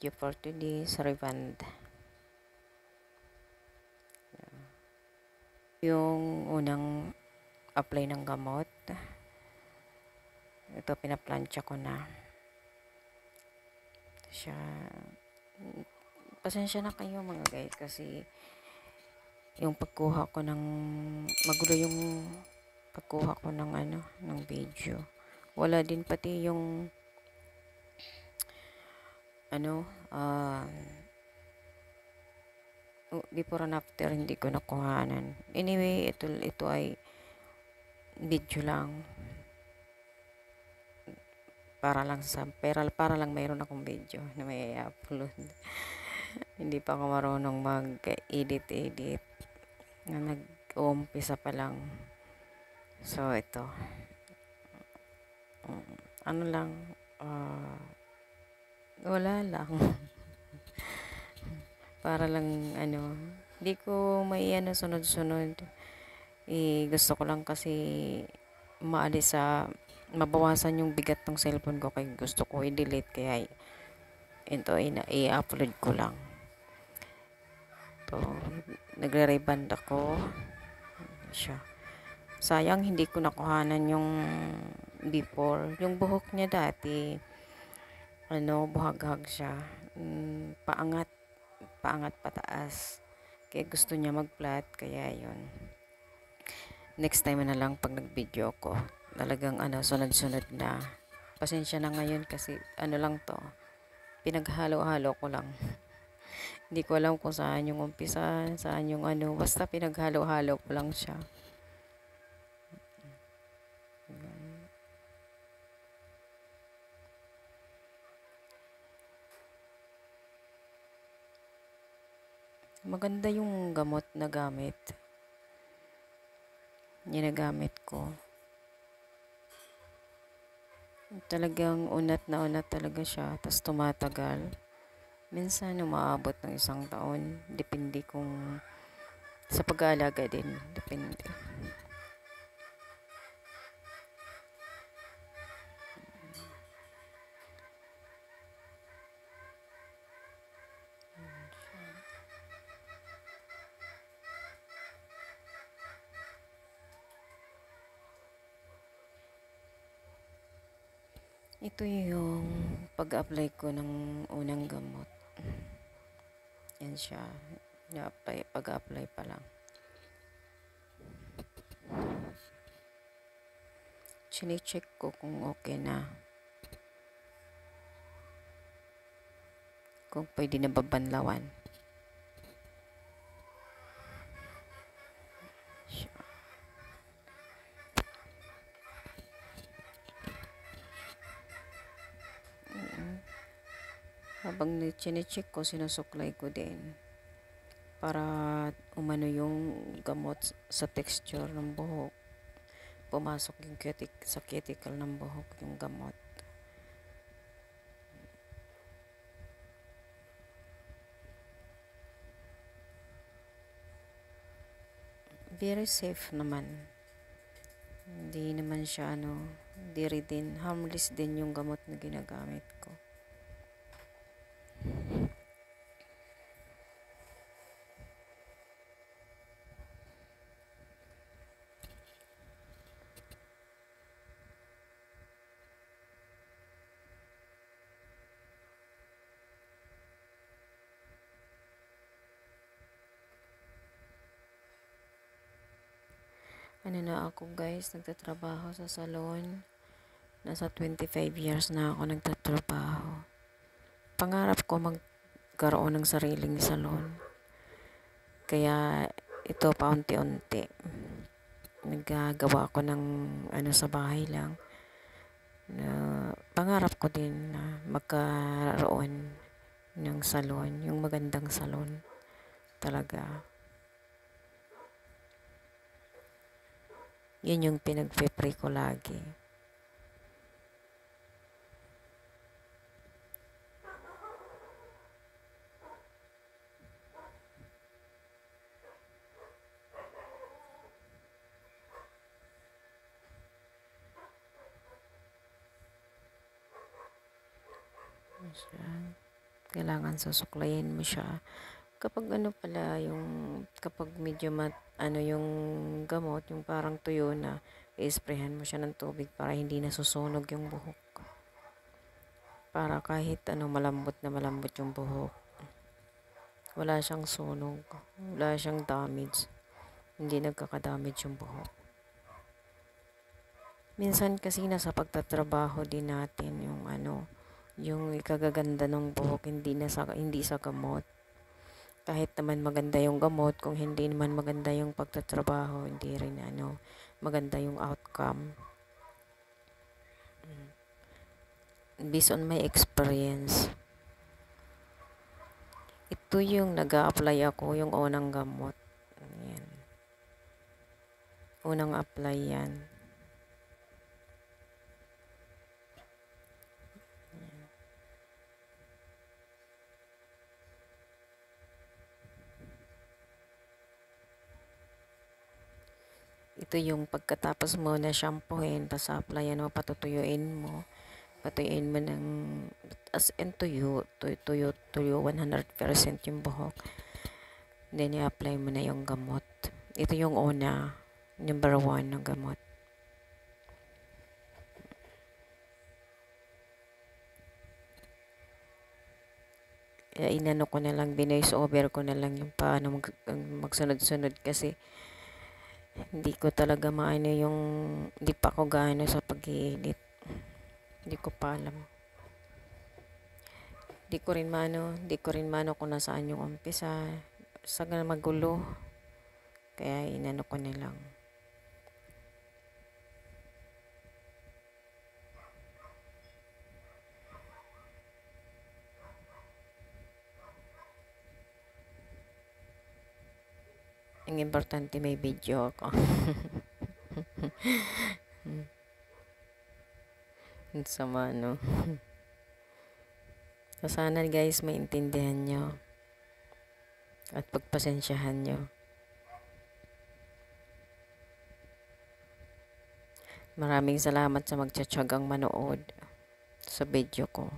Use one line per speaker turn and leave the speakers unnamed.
video for today sa Revand. Yung unang apply ng gamot. Ito, pinaplansya ko na. Siya. Pasensya na kayo mga guys kasi yung pagkuha ko ng magulo yung pagkuha ko ng ng video. Wala din pati yung before and after hindi ko nakuhanan. Anyway, ito ay video lang para lang mayroon akong video na may upload. Hindi pa ako marunong mag-edit na nag-uumpisa pa lang. So ito wala lang para lang hindi ko may sunod-sunod. Gusto ko lang kasi mabawasan yung bigat ng cellphone ko, kaya gusto ko i-delete, kaya ito i-upload ko lang. So, nagre-reband ako siya. Sayang hindi ko nakuhanan yung before. Yung buhok niya dati buhaghag siya. Paangat pataas. Kaya gusto niya mag-flat, kaya yun. Next time na lang pag nag-video ko. Talagang sunod-sunod na. Pasensya na ngayon kasi lang to. Pinaghalo-halo ko lang. Hindi ko alam kung saan yung umpisa, saan yung basta pinaghalo-halo ko lang siya. Maganda yung gamot na ginagamit ko. Talagang unat na unat talaga siya, tapos tumatagal. Minsan umaabot ng 1 taon, depende kung sa pag-aalaga din, depende. Ito yung pag-apply ko ng unang gamot. Yan siya. Pag-apply pa lang. Chine-check ko kung okay na. Kung pwede na babanlawan. Habang chine-check ko, sinusuklay ko din para yung gamot sa texture ng buhok, pumasok yung sa cuticle ng buhok yung gamot. Very safe naman, hindi naman siya harmless din yung gamot na ginagamit ko. Na ako guys, nagtatrabaho sa salon. Nasa 25 years na ako nagtatrabaho. Pangarap ko magkaroon ng sariling salon. Kaya ito paunti-unti. Naggagawa ako ng sa bahay lang. Pangarap ko din na magkaroon ng salon, yung magandang salon talaga. Yun yung pinag-pray ko lagi. Kailangan susuklayin mo siya. Kapag ano pala, kapag medyo yung gamot, yung parang tuyo na, i-sprayhan mo siya ng tubig para hindi nasusunog yung buhok. Para kahit malambot na malambot yung buhok. Wala siyang sunog, wala siyang damage. Hindi nagkaka-damage yung buhok. Minsan kasi nasa pagtatrabaho din natin yung ikagaganda ng buhok, hindi sa gamot. Kahit naman maganda yung gamot, kung hindi naman maganda yung pagtatrabaho, hindi rin maganda yung outcome. Based on my experience, ito yung nag-a-apply ako, yung unang gamot. Ayan. Unang apply yan. Ito yung pagkatapos mo na shampooin, tapos applyan mo, patutuyuin mo ng as in tuyo 100% yung buhok. Then i-apply mo na yung gamot. Ito yung una, number 1 ng gamot. Inano ko na lang, binoise over ko na lang yung paano magsunod-sunod kasi hindi ko talaga hindi pa ako gaano sa pag-iinit. Hindi ko pa alam. Hindi ko rin mano kung nasaan yung umpisa. Sa magulo. Kaya inano ko na lang. Ang importante may video ako. Ang sama, no? So, sana guys, maintindihan nyo. At pagpasensyahan nyo. Maraming salamat sa magtsatsagang manood sa video ko.